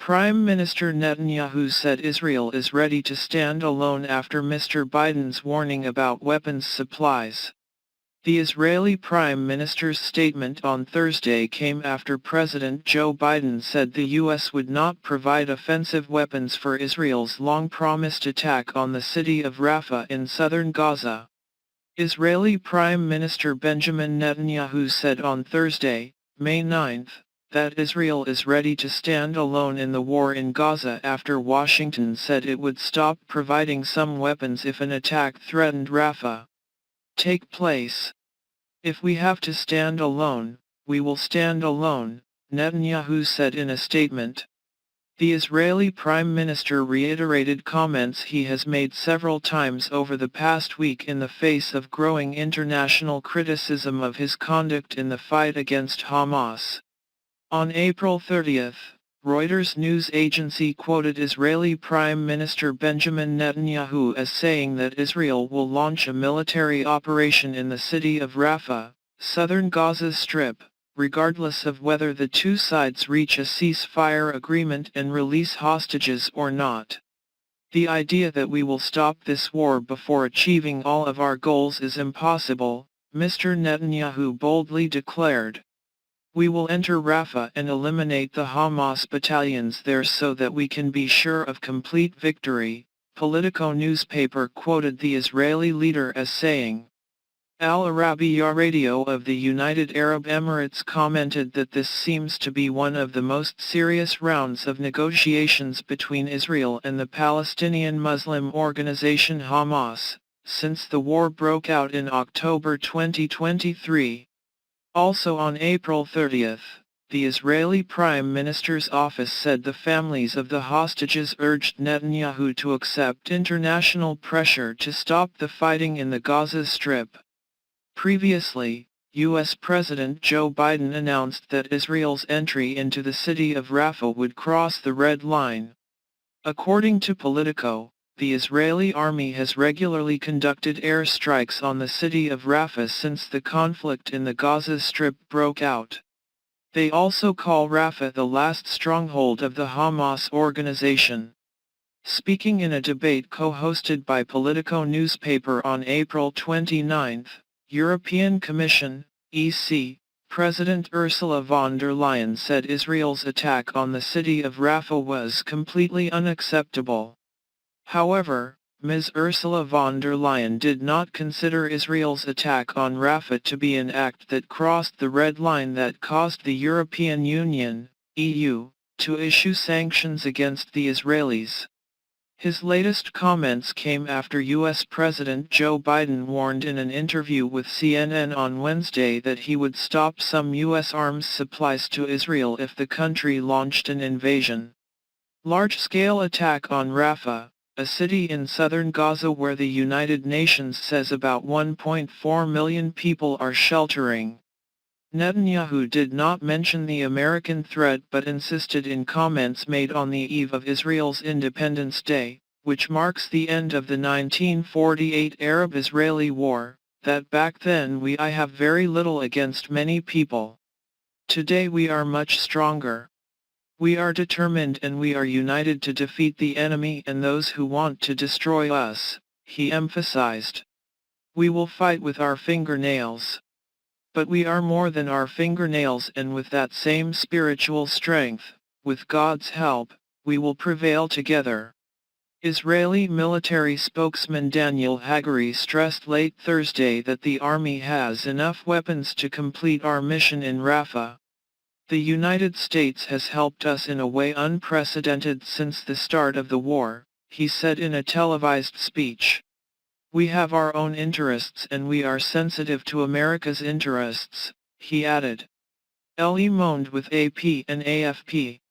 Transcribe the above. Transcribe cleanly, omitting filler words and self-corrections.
Prime Minister Netanyahu said Israel is ready to stand alone after Mr. Biden's warning about weapons supplies. The Israeli Prime Minister's statement on Thursday came after President Joe Biden said the U.S. would not provide offensive weapons for Israel's long-promised attack on the city of Rafah in southern Gaza. Israeli Prime Minister Benjamin Netanyahu said on Thursday, May 9, that Israel is ready to stand alone in the war in Gaza after Washington said it would stop providing some weapons if an attack threatened Rafah. Take place. If we have to stand alone, we will stand alone, Netanyahu said in a statement. The Israeli Prime Minister reiterated comments he has made several times over the past week in the face of growing international criticism of his conduct in the fight against Hamas. On April 30, Reuters news agency quoted Israeli Prime Minister Benjamin Netanyahu as saying that Israel will launch a military operation in the city of Rafah, southern Gaza Strip, regardless of whether the two sides reach a ceasefire agreement and release hostages or not. The idea that we will stop this war before achieving all of our goals is impossible, Mr. Netanyahu boldly declared. We will enter Rafah and eliminate the Hamas battalions there so that we can be sure of complete victory, Politico newspaper quoted the Israeli leader as saying. Al Arabiya Radio of the United Arab Emirates commented that this seems to be one of the most serious rounds of negotiations between Israel and the Palestinian Muslim organization Hamas, since the war broke out in October 2023. Also on April 30, the Israeli Prime Minister's office said the families of the hostages urged Netanyahu to accept international pressure to stop the fighting in the Gaza Strip. Previously, U.S. President Joe Biden announced that Israel's entry into the city of Rafah would cross the red line. According to Politico, the Israeli army has regularly conducted airstrikes on the city of Rafah since the conflict in the Gaza Strip broke out. They also call Rafah the last stronghold of the Hamas organization. Speaking in a debate co-hosted by Politico newspaper on April 29, European Commission, EC, President Ursula von der Leyen said Israel's attack on the city of Rafah was completely unacceptable. However, Ms. Ursula von der Leyen did not consider Israel's attack on Rafah to be an act that crossed the red line that caused the European Union, EU, to issue sanctions against the Israelis. His latest comments came after U.S. President Joe Biden warned in an interview with CNN on Wednesday that he would stop some U.S. arms supplies to Israel if the country launched an invasion. Large-scale attack on Rafah, a city in southern Gaza where the United Nations says about 1.4 million people are sheltering. Netanyahu did not mention the American threat but insisted in comments made on the eve of Israel's Independence Day, which marks the end of the 1948 Arab-Israeli War, that back then I have very little against many people. Today we are much stronger. We are determined and we are united to defeat the enemy and those who want to destroy us, he emphasized. We will fight with our fingernails. But we are more than our fingernails, and with that same spiritual strength, with God's help, we will prevail together. Israeli military spokesman Daniel Hagari stressed late Thursday that the army has enough weapons to complete our mission in Rafah. The United States has helped us in a way unprecedented since the start of the war, he said in a televised speech. We have our own interests and we are sensitive to America's interests, he added. Ele moaned with AP and AFP.